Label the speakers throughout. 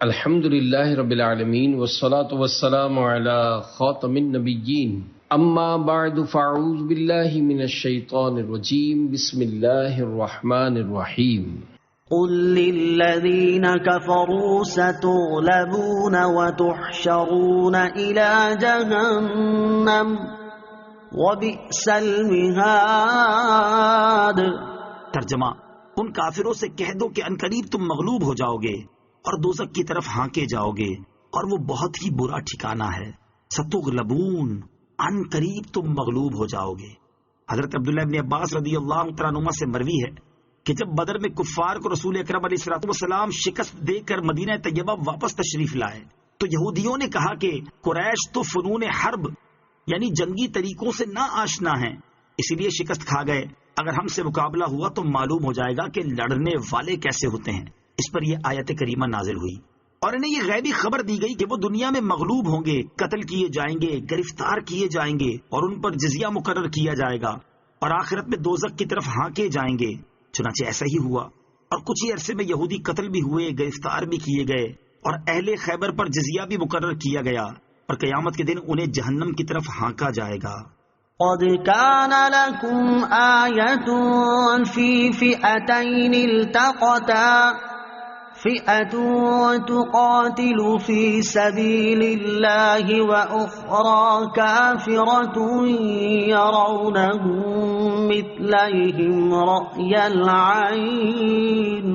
Speaker 1: الحمد للہ رب العالمین والصلاة والسلام علی خاتم النبیین اما بعد فاعوذ باللہ من الشیطان الرجیم بسم اللہ الرحمن الرحیم
Speaker 2: قل للذین کفروا ستغلبون وتحشرون الى جہنم وبئس المہاد۔
Speaker 3: ترجمہ: ان کافروں سے کہہ دو کہ عنقریب تم مغلوب ہو جاؤ گے اور دوزخ کی طرف ہانکے جاؤ گے، اور وہ بہت ہی برا ٹھکانہ ہے۔ ستغلبون، ان قریب تم مغلوب ہو جاؤ گے۔ حضرت عبداللہ ابن عباس رضی اللہ تعالیٰ عنہما سے مروی ہے کہ جب بدر میں کفار کو رسول اکرم علیہ الصلوۃ والسلام شکست دے کر مدینہ طیبہ واپس تشریف لائے تو یہودیوں نے کہا کہ قریش تو فنون حرب یعنی جنگی طریقوں سے نا آشنا ہیں، اسی لیے شکست کھا گئے۔ اگر ہم سے مقابلہ ہوا تو معلوم ہو جائے گا کہ لڑنے والے کیسے ہوتے ہیں۔ اس پر یہ آیت کریمہ نازل ہوئی اور انہیں یہ غیبی خبر دی گئی کہ وہ دنیا میں مغلوب ہوں گے، قتل کیے جائیں گے، گرفتار کیے جائیں گے اور ان پر جزیہ مقرر کیا جائے گا، اور آخرت میں دوزخ کی طرف ہانکے جائیں گے۔ چنانچہ ایسا ہی ہوا، اور کچھ ہی عرصے میں یہودی قتل بھی ہوئے، گرفتار بھی کیے گئے، اور اہل خیبر پر جزیہ بھی مقرر کیا گیا، اور قیامت کے دن انہیں جہنم کی طرف ہانکا جائے گا۔
Speaker 2: قد كان لكم آية في فئتين التقتا فئة تقاتل في سبيل الله وأخرى كافرة يرونهم مثليهم رأي العين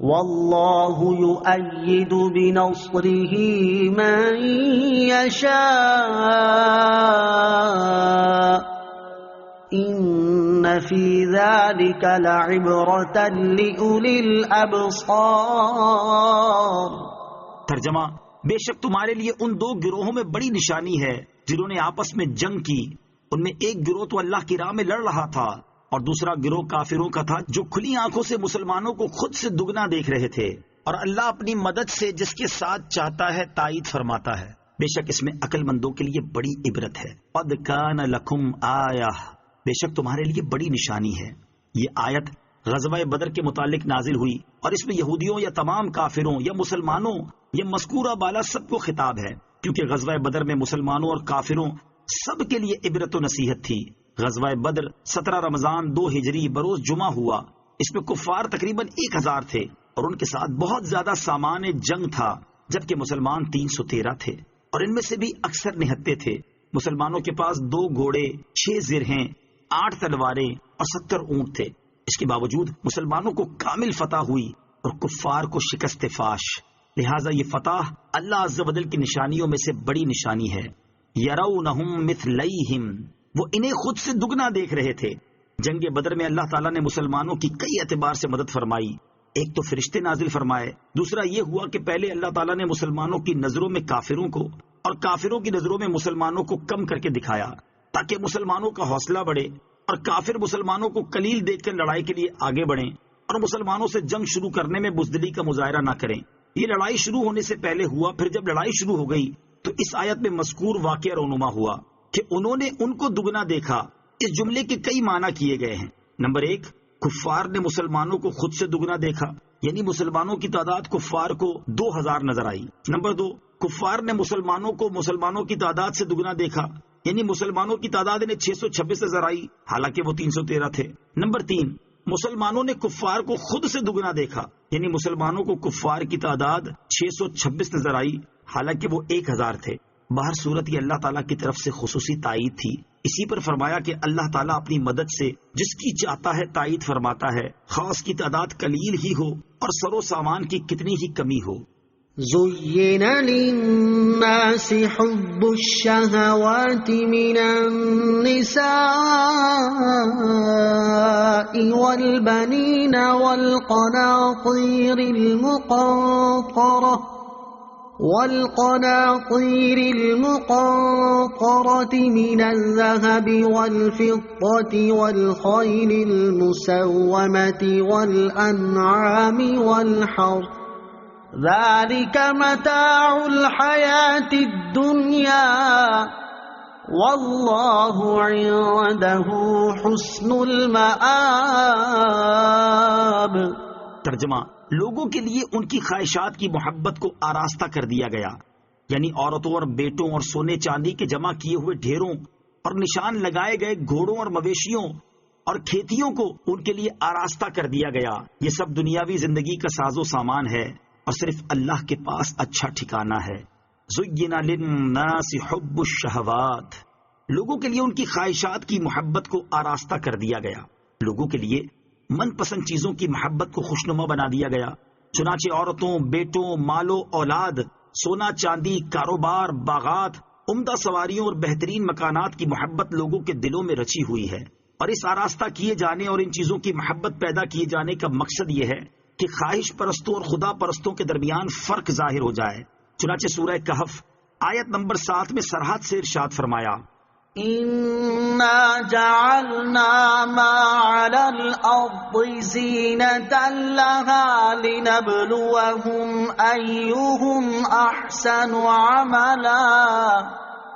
Speaker 2: والله يؤيد بنصره من يشاء ان في ذلك لعبرة لأولي الابصار۔
Speaker 3: ترجمہ: بے شک تمہارے لیے ان دو گروہوں میں بڑی نشانی ہے جنہوں نے آپس میں جنگ کی۔ ان میں ایک گروہ تو اللہ کی راہ میں لڑ رہا تھا اور دوسرا گروہ کافروں کا تھا جو کھلی آنکھوں سے مسلمانوں کو خود سے دگنا دیکھ رہے تھے، اور اللہ اپنی مدد سے جس کے ساتھ چاہتا ہے تائید فرماتا ہے۔ بے شک اس میں عقل مندوں کے لیے بڑی عبرت ہے۔ قد کان لکم آیہ، بے شک تمہارے لیے بڑی نشانی ہے۔ یہ آیت غزوہ بدر کے متعلق نازل ہوئی اور اس میں یہودیوں یا تمام کافروں یا مسلمانوں یا مذکورہ بالا سب کو خطاب ہے، کیونکہ غزوہ بدر میں مسلمانوں اور کافروں سب کے لیے عبرت و نصیحت تھی۔ غزوہ بدر 17 رمضان 2 ہجری بروز جمعہ ہوا۔ اس میں کفار تقریباً 1000 تھے اور ان کے ساتھ بہت زیادہ سامان جنگ تھا، جبکہ مسلمان 313 تھے اور ان میں سے بھی اکثر نہتے تھے۔ مسلمانوں کے پاس 2 گھوڑے، 6 زرہیں، 8 تلواریں اور 70 اونٹ تھے۔ اس کے باوجود مسلمانوں کو کامل فتح ہوئی اور کفار کو شکست فاش۔ لہٰذا یہ فتح اللہ عز و جل کی نشانیوں میں سے بڑی نشانی ہے۔ یرونہم مثلیہم، وہ انہیں خود سے دگنا دیکھ رہے تھے۔ جنگ بدر میں اللہ تعالیٰ نے مسلمانوں کی کئی اعتبار سے مدد فرمائی۔ ایک تو فرشتے نازل فرمائے، دوسرا یہ ہوا کہ پہلے اللہ تعالیٰ نے مسلمانوں کی نظروں میں کافروں کو اور کافروں کی نظروں میں مسلمانوں کو کم کر کے دکھایا تاکہ مسلمانوں کا حوصلہ بڑھے اور کافر مسلمانوں کو قلیل دیکھ کر لڑائی کے لیے آگے بڑھیں اور مسلمانوں سے جنگ شروع کرنے میں بزدلی کا مظاہرہ نہ کریں۔ یہ لڑائی شروع ہونے سے پہلے ہوا، پھر جب لڑائی شروع ہو گئی تو اس آیت میں مذکور واقعہ رونما ہوا کہ انہوں نے ان کو دگنا دیکھا۔ اس جملے کے کئی معنی کیے گئے ہیں۔ نمبر 1، کفار نے مسلمانوں کو خود سے دگنا دیکھا، یعنی مسلمانوں کی تعداد کفار کو 2000 نظر آئی۔ نمبر 2، کفار نے مسلمانوں کو مسلمانوں کی تعداد سے دگنا دیکھا، یعنی مسلمانوں کی تعداد انہیں 626 نظر آئی، حالانکہ وہ 313 تھے۔ نمبر 3، مسلمانوں نے کفار کو خود سے دگنا دیکھا، یعنی مسلمانوں کو کفار کی تعداد 626 نظر آئی، حالانکہ وہ 1000 تھے۔ باہر صورت یہ اللہ تعالیٰ کی طرف سے خصوصی تائید تھی۔ اسی پر فرمایا کہ اللہ تعالیٰ اپنی مدد سے جس کی چاہتا ہے تائید فرماتا ہے، خواہ اس کی تعداد قلیل ہی ہو اور سر و سامان کی کتنی ہی کمی ہو۔
Speaker 2: زين للناس حب الشهوات من النساء والبنين والقناطير المقنطرة من الذهب والفضة والخيل المسومة والأنعام والحرث ذلك متاع الحياة الدنيا واللہ عنده حسن المآب۔
Speaker 3: ترجمہ: لوگوں کے لیے ان کی خواہشات کی محبت کو آراستہ کر دیا گیا، یعنی عورتوں اور بیٹوں اور سونے چاندی کے جمع کیے ہوئے ڈھیروں اور نشان لگائے گئے گھوڑوں اور مویشیوں اور کھیتیوں کو ان کے لیے آراستہ کر دیا گیا۔ یہ سب دنیاوی زندگی کا ساز و سامان ہے اور صرف اللہ کے پاس اچھا ٹھکانہ ہے۔ زُيِّنَ لِلنَّاسِ حُبُّ الشَّهَوَاتِ، لوگوں کے لیے ان کی خواہشات کی محبت کو آراستہ کر دیا گیا، لوگوں کے لیے من پسند چیزوں کی محبت کو خوشنما بنا دیا گیا، چنانچہ عورتوں، بیٹوں، مال و اولاد، سونا چاندی، کاروبار، باغات، عمدہ سواریوں اور بہترین مکانات کی محبت لوگوں کے دلوں میں رچی ہوئی ہے۔ اور اس آراستہ کیے جانے اور ان چیزوں کی محبت پیدا کیے جانے کا مقصد یہ ہے کہ خواہش پرستوں اور خدا پرستوں کے درمیان فرق ظاہر ہو جائے۔ چنانچہ سورہ کہف آیت نمبر 7 میں سرحد سے ارشاد فرمایا،
Speaker 2: إِنَّا جَعَلْنَا مَا عَلَى الْأَرْضِ زِينَةً لَهَا لِنَبْلُوَهُمْ أَيُّهُمْ أَحْسَنُ عَمَلًا۔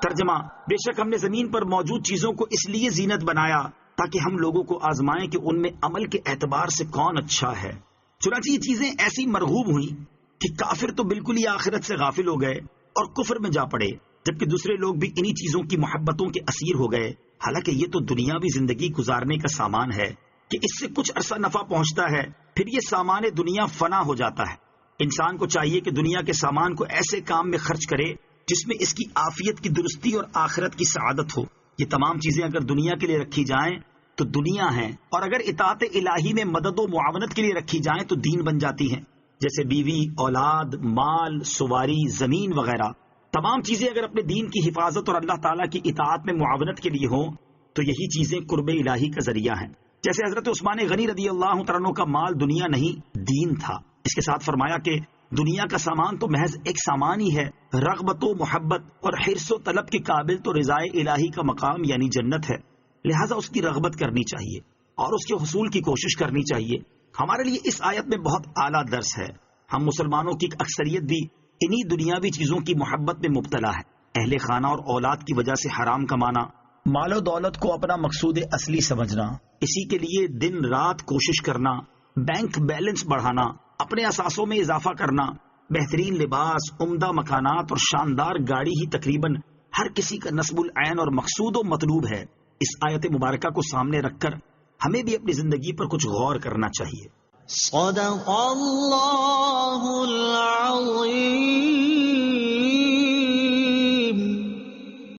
Speaker 3: ترجمہ، بے شک ہم نے زمین پر موجود چیزوں کو اس لیے زینت بنایا تاکہ ہم لوگوں کو آزمائیں کہ ان میں عمل کے اعتبار سے کون اچھا ہے۔ چنانچہ یہ چیزیں ایسی مرغوب ہوئیں کہ کافر تو بالکل ہی آخرت سے غافل ہو گئے اور کفر میں جا پڑے، جبکہ دوسرے لوگ بھی انہی چیزوں کی محبتوں کے اسیر ہو گئے۔ حالانکہ یہ تو دنیاوی زندگی گزارنے کا سامان ہے کہ اس سے کچھ عرصہ نفع پہنچتا ہے، پھر یہ سامان دنیا فنا ہو جاتا ہے۔ انسان کو چاہیے کہ دنیا کے سامان کو ایسے کام میں خرچ کرے جس میں اس کی عافیت کی درستی اور آخرت کی سعادت ہو۔ یہ تمام چیزیں اگر دنیا کے لیے رکھی جائیں تو دنیا ہیں، اور اگر اطاعت الہی میں مدد و معاونت کے لیے رکھی جائیں تو دین بن جاتی ہیں، جیسے بیوی، اولاد، مال، سواری، زمین وغیرہ۔ تمام چیزیں اگر اپنے دین کی حفاظت اور اللہ تعالیٰ کی اطاعت میں معاونت کے لیے ہوں تو یہی چیزیں قرب الہی کا ذریعہ ہیں۔ جیسے حضرت عثمان غنی رضی اللہ تعالیٰ عنہ کا مال دنیا نہیں دین تھا۔ اس کے ساتھ فرمایا کہ دنیا کا سامان تو محض ایک سامان ہی ہے، رغبت و محبت اور حرص و طلب کے قابل تو رضائے الہی کا مقام یعنی جنت ہے، لہٰذا اس کی رغبت کرنی چاہیے اور اس کے حصول کی کوشش کرنی چاہیے۔ ہمارے لیے اس آیت میں بہت اعلیٰ درس ہے۔ ہم مسلمانوں کی اکثریت بھی انہی دنیاوی چیزوں کی محبت میں مبتلا ہے۔ اہل خانہ اور اولاد کی وجہ سے حرام کمانا، مال و دولت کو اپنا مقصود اصلی سمجھنا، اسی کے لیے دن رات کوشش کرنا، بینک بیلنس بڑھانا، اپنے اثاثوں میں اضافہ کرنا، بہترین لباس، عمدہ مکانات اور شاندار گاڑی ہی تقریباً ہر کسی کا نصب العین اور مقصود و مطلوب ہے۔ اس آیت مبارکہ کو سامنے رکھ کر ہمیں بھی اپنی زندگی پر کچھ غور کرنا چاہیے۔
Speaker 2: صدق اللہ العظیم۔